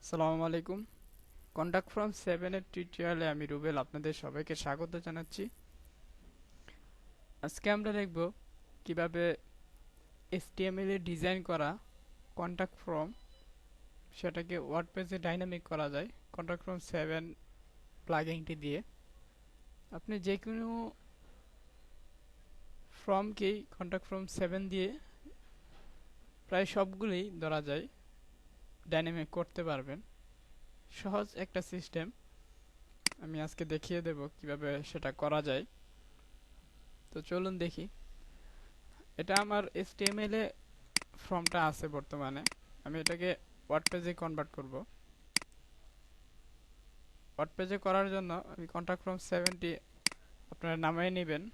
আসসালামু আলাইকুম। Contact from 7 এর টিউটোরিয়ালে আমি রুবেল আপনাদের সবাইকে স্বাগত জানাচ্ছি। আজকে আমরা দেখব কিভাবে HTML এ ডিজাইন করা কন্টাক্ট ফ্রম সেটাকে ওয়ার্ডপ্রেসে ডাইনামিক করা যায় কন্টাক্ট ফ্রম 7 প্লাগইনটি দিয়ে। আপনি যে কোনো ফর্মকেই কন্টাক্ট ফ্রম 7 দিয়ে প্রায় সবগুলোই ধরা যায় ডাইনামিক করতে পারবেন। সহজ একটা সিস্টেম আমি আজকে দেখিয়ে দেব কিভাবে সেটা করা যায়। তো চলুন দেখি। এটা আমার HTML এ ফর্মটা আছে বর্তমানে। আমি এটাকে ওয়ার্ডপ্রেসে কনভার্ট করব। ওয়ার্ডপ্রেসে করার জন্য আমি কন্টাক্ট ফ্রম 7টি আপনারা নামিয়ে নেবেন।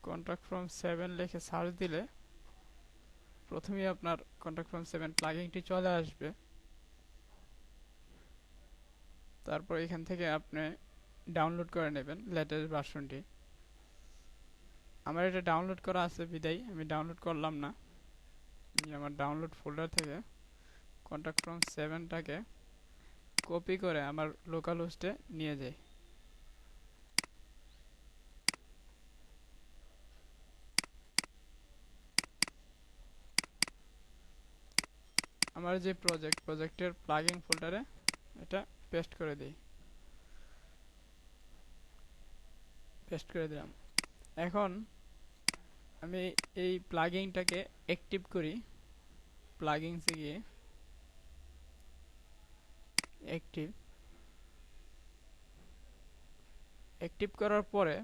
কন্টাক্ট ফ্রম 7 লিখে সার্চ দিলে প্রথমেই আপনার কন্টাক্ট ফ্রম 7 প্লাগইনটি চলে আসবে। তারপর এখান থেকে আপনি ডাউনলোড করে নেবেন লেটেস্ট ভার্সনটি। আমার এটা ডাউনলোড করা আছে বিদায় আমি ডাউনলোড করলাম না। আমি আমার ডাউনলোড ফোল্ডার থেকে কন্টাক্ট ফ্রম 7টাকে কপি করে আমার লোকাল হোস্টে নিয়ে যাই। আমার যে প্রজেক্টের প্লাগইন ফোল্ডারে এটা পেস্ট করে দিই। পেস্ট করে দিলাম। এখন আমি এই প্লাগইনটাকে অ্যাক্টিভ করি। প্লাগইনসে গিয়ে অ্যাক্টিভ অ্যাক্টিভ করার পরে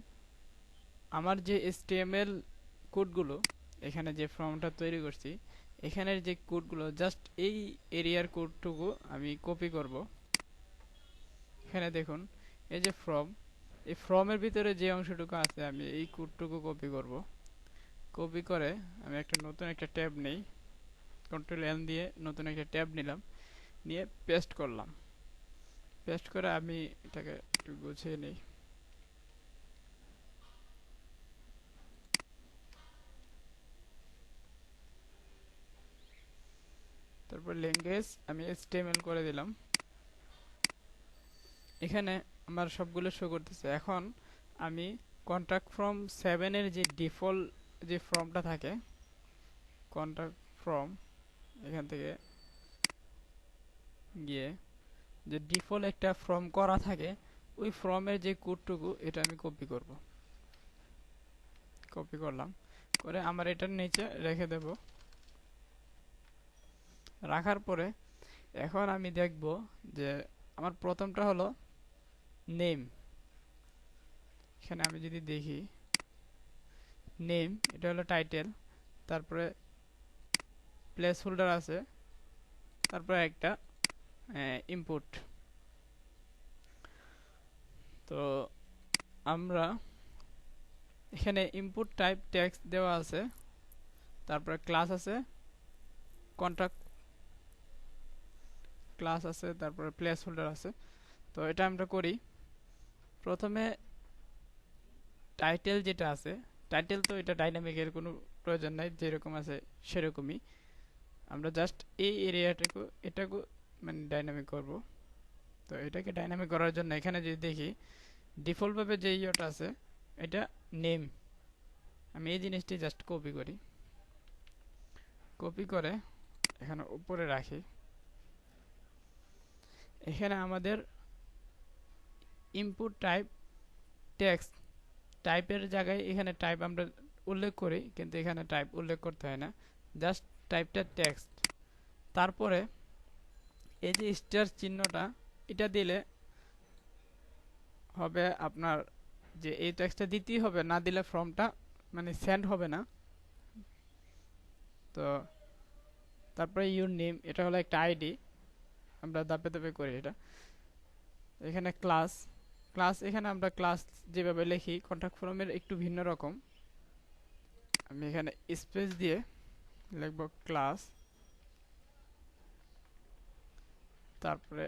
আমার যে HTML কোডগুলো এখানে যে ফর্মটা তৈরি করছি এখানের যে কোডগুলো জাস্ট এই এরিয়ার কোডটুকু আমি কপি করব। এখানে দেখুন এই যে ফর্ম, এই ফর্মের ভিতরে যে অংশটুকু আছে আমি এই কোডটুকু কপি করব। কপি করে আমি নতুন একটা ট্যাব নেই, কন্ট্রোল এন দিয়ে নতুন একটা ট্যাব নিলাম, নিয়ে পেস্ট করলাম। পেস্ট করে আমি এটাকে একটু গুছিয়ে নিই। তারপর ল্যাঙ্গুয়েজ আমি HTML করে দিলাম। এখানে আমার সবগুলো শো করতেছে। এখন আমি কন্টাক্ট ফ্রম 7 এর যে ডিফল্ট যে ফর্মটা থাকে কন্টাক্ট ফর্ম, এখান থেকে গিয়ে যে ডিফল্ট একটা ফর্ম করা থাকে ওই ফর্মের যে কোডটুকু এটা আমি কপি করব। কপি করলাম করে আমার এটার নিচে রেখে দেব। রাখার পরে এখন আমি দেখব যে আমার প্রথমটা হলো নেম। এখানে আমি যদি দেখি নেম এটা হলো টাইটেল, তারপরে প্লেস হোল্ডার আছে, তারপরে একটা ইনপুট। তো আমরা এখানে ইনপুট টাইপ টেক্সট দেওয়া আছে, তারপরে ক্লাস আছে, কন্ট্রাক্ট ক্লাস আছে, তারপরে প্লেস হোল্ডার আছে। তো এটা আমরা করি। প্রথমে টাইটেল যেটা আছে, টাইটেল তো এটা ডাইনামিকের কোনো প্রয়োজন নাই, যেরকম আছে সেরকমই। আমরা জাস্ট এই এরিয়াটাকে এটাকে মানে ডাইনামিক করব। তো এটাকে ডাইনামিক করার জন্য এখানে যদি দেখি ডিফল্টভাবে যে ইয়েটা আছে এটা নেম। আমি এই জিনিসটি জাস্ট কপি করি, কপি করে এখানে উপরে রাখি। এখানে আমাদের ইনপুট টাইপ টেক্সট, টাইপের জায়গায় এখানে টাইপ আমরা উল্লেখ করি, কিন্তু এখানে টাইপ উল্লেখ করতে হয় না, জাস্ট টাইপটা টেক্সট। তারপরে এই যে স্টার চিহ্নটা এটা দিলে হবে আপনার যে এই টেক্সটটা দিতেই হবে, না দিলে ফর্মটা মানে সেন্ড হবে না। তো তারপরে ইউর নেম এটা হলো একটা আইডি, আমরা ধাপে ধাপে করি এটা। এখানে ক্লাস, ক্লাস এখানে আমরা ক্লাস যেভাবে লিখি কন্টাক্ট ফর্মের একটু ভিন্ন রকম। আমি এখানে স্পেস দিয়ে লিখব ক্লাস, তারপরে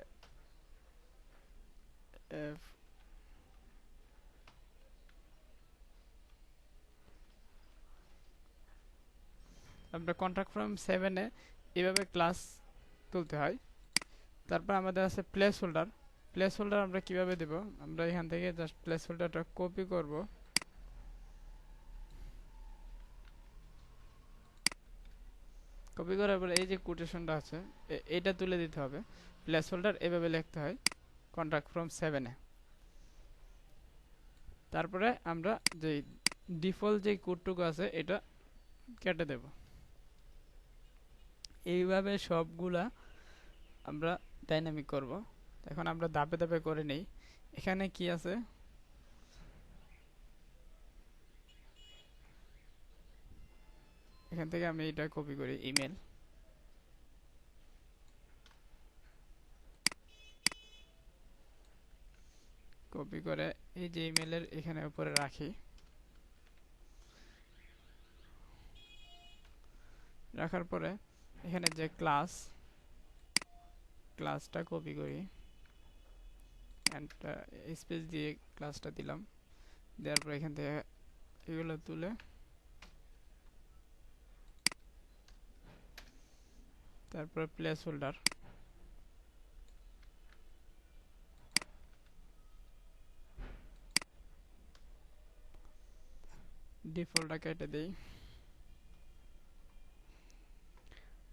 আমরা কন্ট্যাক্ট ফর্ম 7-এ এভাবে ক্লাস তুলতে হয়। তারপর আমাদের আছে প্লেস হোল্ডার। প্লেস হোল্ডার আমরা কিভাবে দেব, আমরা এখান থেকে জাস্ট প্লেস হোল্ডারটা কপি করব, কপি করার পরে এই যে কোটেশনটা আছে এটা তুলে দিতে হবে। প্লেস হোল্ডার এভাবে লিখতে হয় কন্ট্যাক্ট ফর্ম 7-এ। তারপরে আমরা যে ডিফল্ট যে কোডটুকু আছে এটা কেটে দেব। এইভাবে সবগুলা আমরা ডাইনামিক করব। এখন আমরা ধাপে ধাপে করে নেই। এখানে কি আছে, এখান থেকে আমি এটা কপি করি, ইমেল। কপি করে এই যে ইমেলের এখানে উপরে রাখি। রাখার পরে এখানে যে ক্লাসটা কপি করি, স্পেস দিয়ে ক্লাসটা দিলাম। দেওয়ার পর এখান থেকে এগুলো তুলে তারপরে প্লেস হোল্ডার, ডিফল্টটা কেটে দেই।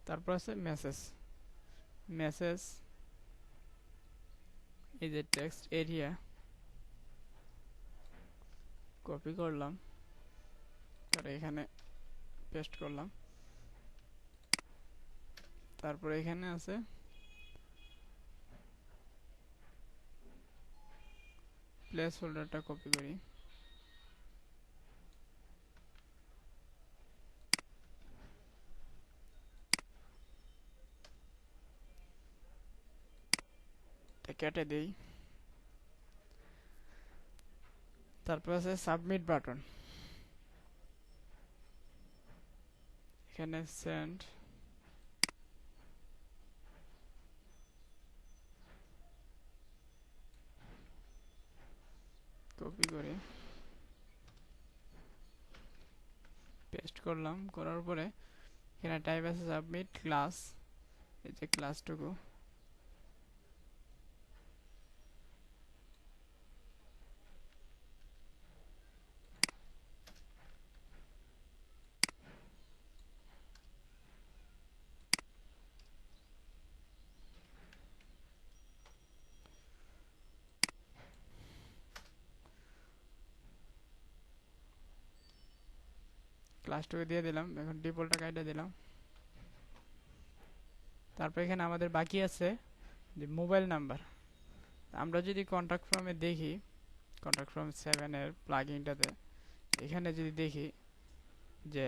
তারপর আছে মেসেজ এই যে টেক্সট এরিয়া কপি করলাম, করে এখানে পেস্ট করলাম। তারপরে এখানে আছে প্লেস হোল্ডারটা কপি করি, কেটে দেই। তারপর আছে সাবমিট বাটন, এখানে সেন্ড কপি করে পেস্ট করলাম। করার পরে এখানে টাইপ আছে সাবমিট ক্লাস, এই যে ক্লাসটুকু দিয়ে দিলাম। এখন ডিফল্টটা কাইটা দিলাম। তারপর এখানে আমাদের বাকি আছে যে মোবাইল নাম্বার। আমরা যদি কন্ট্যাক্ট ফর্মে দেখি, কন্ট্যাক্ট ফর্ম 7-এর প্লাগইনটাতে এখানে যদি দেখি যে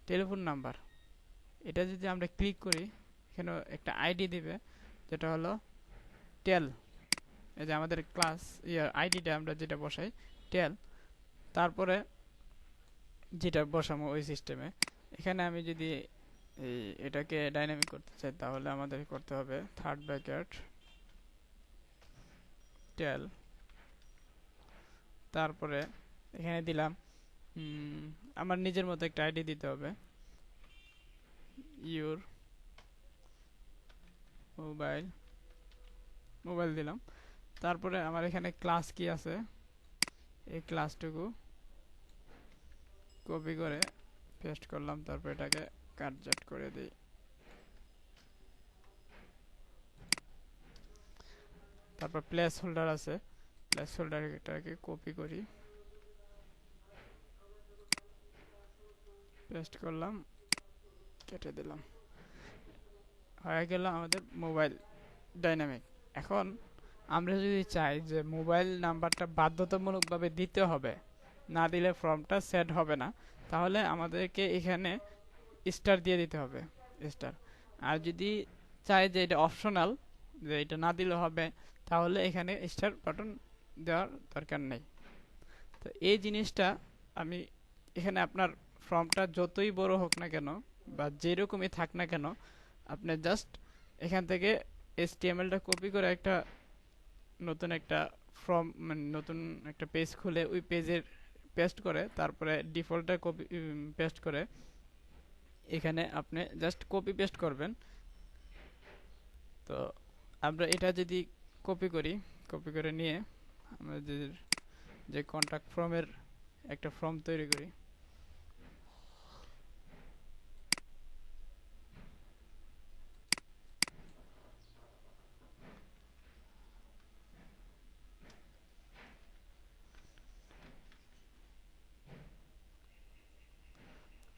টেলিফোন নাম্বার, এটা যদি আমরা ক্লিক করি এখানে একটা আইডি দিবে যেটা হলো টেল। এই যে আমাদের ক্লাস আইডিটা আমরা যেটা বসাই টেল, তারপরে যেটা বসাবো ওই সিস্টেমে। এখানে আমি যদি এটাকে ডাইনামিক করতে চাই তাহলে আমাদের করতে হবে থার্ড ব্র্যাকেট টেল, তারপরে এখানে দিলাম আমার নিজের মতো একটা আইডি দিতে হবে, ইউর মোবাইল দিলাম। তারপরে আমার এখানে ক্লাস কি আছে এই ক্লাসটুকু কপি করে পেস্ট করলাম। তারপর এটাকে কাটজাট করে দিই। তারপর প্লেস হোল্ডার আছে, প্লেস হোল্ডার এটাকে কপি করি পেস্ট করলাম, কেটে দিলাম। হয়ে গেল আমাদের মোবাইল ডাইনামিক। এখন আমরা যদি চাই যে মোবাইল নাম্বারটা বাধ্যতামূলকভাবে দিতে হবে, না দিলে ফর্মটা সেট হবে না, তাহলে আমাদেরকে এখানে স্টার দিয়ে দিতে হবে, স্টার। আর যদি চাই যে এটা অপশনাল, যে এটা না দিলে হবে, তাহলে এখানে স্টার বাটন দেওয়ার দরকার নেই। তো এই জিনিসটা আমি এখানে আপনার ফর্মটা যতই বড় হোক না কেন বা যেরকমই থাক না কেন, আপনি জাস্ট এখান থেকে HTML-টা কপি করে একটা নতুন একটা ফর্ম মানে নতুন একটা পেজ খুলে ওই পেজের পেস্ট করে তারপরে ডিফল্টটা কপি পেস্ট করে এখানে আপনি জাস্ট কপি পেস্ট করবেন। তো আমরা এটা যদি কপি করি, কপি করে নিয়ে আমাদের যে কন্টাক্ট ফর্মের একটা ফর্ম তৈরি করি।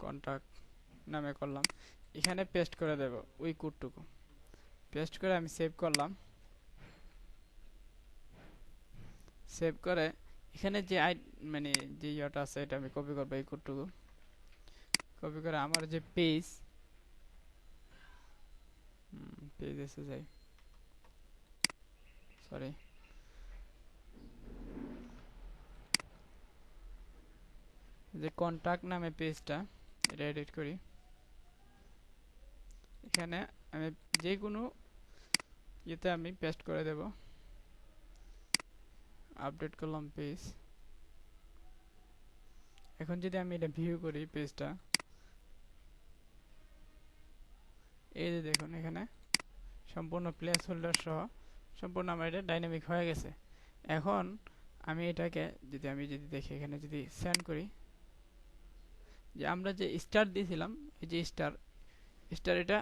কন্টাক্ট নামে করলাম, এখানে পেস্ট করে দেব ওই কোডটুকু। পেস্ট করে আমি সেভ করলাম। সেভ করে এখানে যে মানে যে ইয়েটা আছে এটা আমি কপি করবো, এই কোডটুকু কপি করে আমার যে পেজ এসে যাই, সরি, যে কন্টাক্ট নামে পেজটা এটা এডিট করি। এখানে আমি যে কোনো ইয়েতে আমি পেস্ট করে দেব। আপডেট করলাম পেজ। এখন যদি আমি এটা ভিউ করি পেজটা, এই যে দেখুন এখানে সম্পূর্ণ প্লেস হোল্ডার সহ সম্পূর্ণ আমার এটা ডাইনামিক হয়ে গেছে। এখন আমি এটাকে যদি দেখি, এখানে যদি সেন্ড করি, যে আমরা যে স্টার দিয়েছিলাম, এই যে স্টার এটা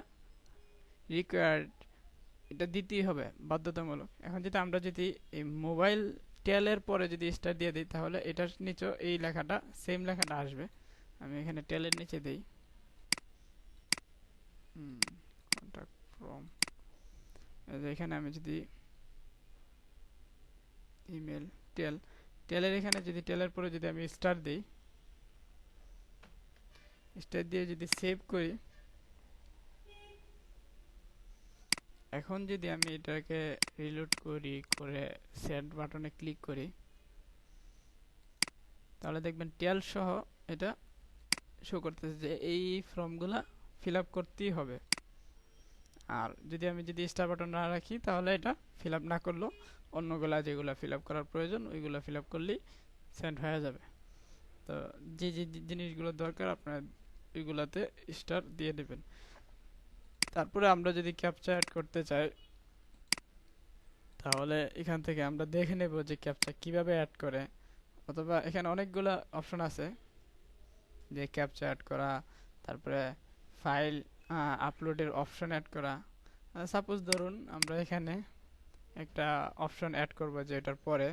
রিকোয়ার্ড, এটা দিতেই হবে বাধ্যতামূলক। এখন যদি আমরা যদি এই মোবাইল টেলের পরে যদি স্টার দিয়ে দিই, তাহলে এটার নিচে এই লেখাটা সেম লেখাটা আসবে। আমি এখানে টেলের নিচে দিই কন্টাক্ট ফ্রম, এখানে আমি যদি ইমেল টেলের এখানে যদি টেলের পরে যদি আমি স্টার দিই, স্টার দিয়ে যদি সেভ করি, এখন যদি আমি এটাকে রিলোড করি, করে সেন্ড বাটনে ক্লিক করি, তাহলে দেখবেন টেল সহ এটা শো করতেছে যে এই ফর্মগুলা ফিল আপ করতেই হবে। আর আমি যদি স্টার বাটন না রাখি, তাহলে এটা ফিল আপ না করলেও অন্যগুলা যেগুলো ফিল আপ করার প্রয়োজন ওইগুলো ফিল আপ করলেই সেন্ড হয়ে যাবে। তো যে জিনিসগুলো দরকার আপনার ওইগুলাতে স্টার দিয়ে দেবেন। তারপরে আমরা যদি ক্যাপচা অ্যাড করতে চাই, তাহলে এখান থেকে আমরা দেখে নেব যে ক্যাপচা কিভাবে অ্যাড করে, অথবা এখানে অনেকগুলো অপশন আছে যে ক্যাপচা অ্যাড করা, তারপরে ফাইল আপলোডের অপশন অ্যাড করা। সাপোজ ধরুন আমরা এখানে একটা অপশন অ্যাড করব যে এটার পরে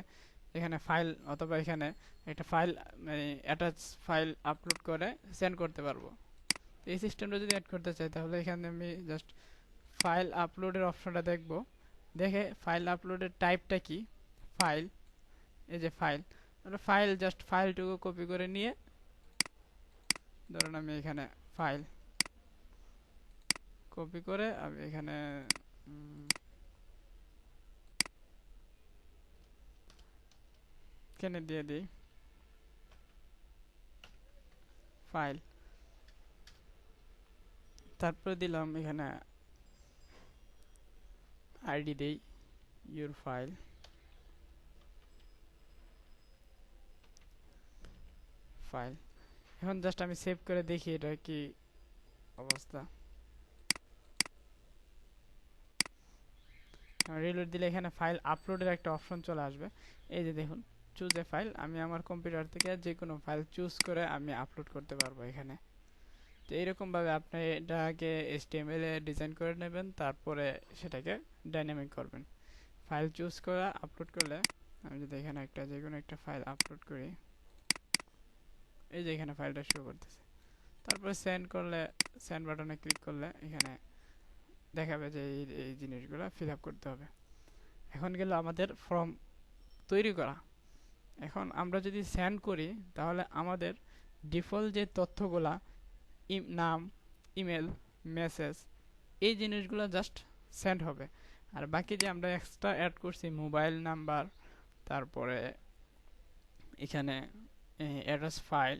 এখানে ফাইল, অথবা এখানে একটা ফাইল মানে অ্যাটাচ ফাইল আপলোড করে সেন্ড করতে পারবো। এই সিস্টেমটা যদি অ্যাড করতে চাই, তাহলে এখানে আমি জাস্ট ফাইল আপলোডের অপশনটা দেখব, দেখে ফাইল আপলোডের টাইপটা কি, ফাইল, এই যে ফাইল জাস্ট ফাইলটুকু কপি করে নিয়ে, ধরুন আমি এখানে ফাইল কপি করে আমি এখানে দিয়ে দিই ফাইল, তারপরে দিলাম এখানে আইডি দেই ইউর ফাইল, এখন জাস্ট আমি সেভ করে দেখি এটা কি অবস্থা। রিলোড দিলে এখানে ফাইল আপলোডের একটা অপশন চলে আসবে। এই যে দেখুন চুজ এ ফাইল, আমি আমার কম্পিউটার থেকে যে কোনো ফাইল চুজ করে আমি আপলোড করতে পারবো এখানে। তো এইরকমভাবে আপনি এটাকে HTML এ ডিজাইন করে নেবেন, তারপরে সেটাকে ডাইনামিক করবেন। ফাইল চুজ করে আপলোড করলে, আমি যদি এখানে যে কোনো একটা ফাইল আপলোড করি, এই যে এখানে ফাইলটা শো করতেছে। তারপরে সেন্ড করলে, সেন্ড বাটনে ক্লিক করলে এখানে দেখাবে যে এই জিনিসগুলো ফিল আপ করতে হবে। এখন গেল আমাদের ফর্ম তৈরি করা। এখন আমরা যদি সেন্ড করি, তাহলে আমাদের ডিফল্ট যে তথ্যগুলা, নাম, ইমেল, মেসেজ, এই জিনিসগুলো জাস্ট সেন্ড হবে। আর বাকি যে আমরা এক্সট্রা অ্যাড করছি মোবাইল নাম্বার, তারপরে এখানে অ্যাড্রেস ফাইল,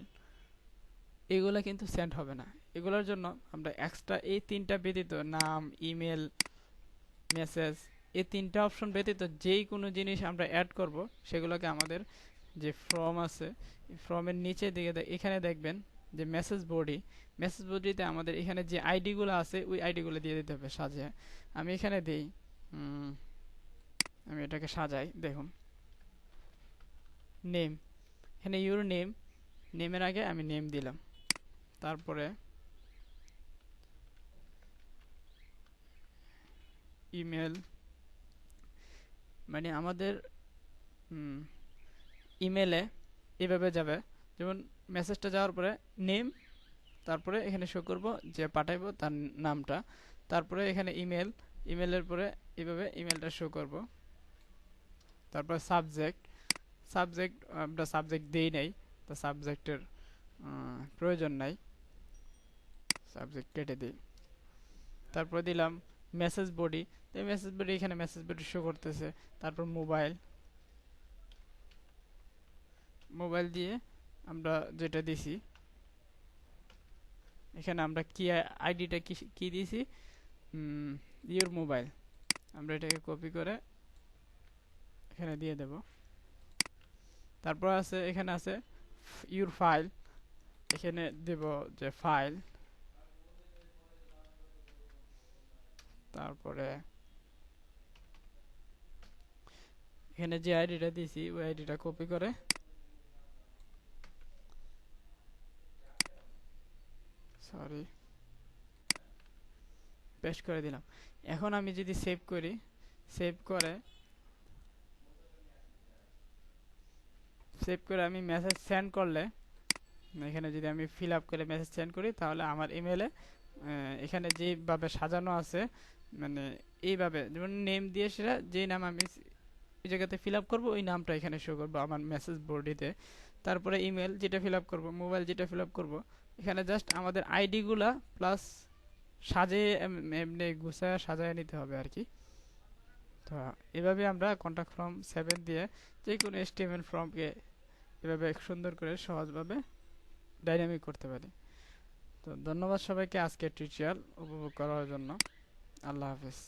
এগুলো কিন্তু সেন্ড হবে না। এগুলোর জন্য আমরা এক্সট্রা এই তিনটা ব্যতীত, নাম, ইমেল, মেসেজ, এই তিনটা অপশন ব্যতীত যেই কোনো জিনিস আমরা অ্যাড করব, সেগুলোকে আমাদের যে ফর্ম আছে, ফর্মের নিচে দিকে এখানে দেখবেন যে মেসেজ বডিতে আমাদের এখানে যে আইডিগুলো আছে ওই আইডিগুলো দিয়ে দিতে হবে সাজিয়ে। আমি এখানে দিই, আমি এটাকে সাজাই। দেখুন নেম, এখানে ইউর নেমের আগে আমি নেম দিলাম, তারপরে ইমেল, মানে আমাদের ইমেলে এভাবে যাবে, যেমন মেসেজটা যাওয়ার পরে নেম, তারপরে এখানে শো করব যে পাঠাইবো তার নামটা, তারপরে এখানে ইমেলের পরে এভাবে ইমেলটা শো করব, তারপরে সাবজেক্ট আমরা সাবজেক্ট দেই নাই, তো সাবজেক্টের প্রয়োজন নাই, সাবজেক্ট কেটে দিই। তারপরে দিলাম মেসেজ বডি, তো মেসেজ বডি এখানে মেসেজ বডি শো করতেছে। তারপর মোবাইল দিয়ে আমরা যেটা দিছি, এখানে আমরা কি আইডিটা কি দিয়েছি, ইউর মোবাইল, আমরা এটাকে কপি করে এখানে দিয়ে দেব। তারপর এখানে আছে ইউর ফাইল, এখানে দেব যে ফাইল, তারপরে এখানে যে আইডিটা দিয়েছি ওই আইডিটা কপি করে পেস্ট করে দিলাম। এখন আমি যদি সেভ করি, সেভ করে আমি মেসেজ সেন্ড করলে, এখানে যদি আমি ফিল আপ করে মেসেজ সেন্ড করি, তাহলে আমার ইমেলে এখানে যেভাবে সাজানো আছে, মানে এইভাবে যেমন নেম দিয়ে সেটা যেই নাম আমি ওই জায়গাতে ফিল আপ করবো ওই নামটা এখানে শো করবো আমার মেসেজ বডিতে। তারপরে ইমেল যেটা ফিল আপ করবো, মোবাইল যেটা ফিল আপ করবো, এখানে জাস্ট আমাদের আইডিগুলা প্লাস সাজিয়ে এমনি গুছায় সাজায় নিতে হবে আর কি। তো এভাবে আমরা কন্টাক্ট ফর্ম 7 দিয়ে যে কোনো HTML ফর্মকে এভাবে সুন্দর করে সহজভাবে ডাইনামিক করতে পারি। তো ধন্যবাদ সবাইকে আজকের টিউটোরিয়াল উপভোগ করার জন্য। আল্লাহ হাফেজ।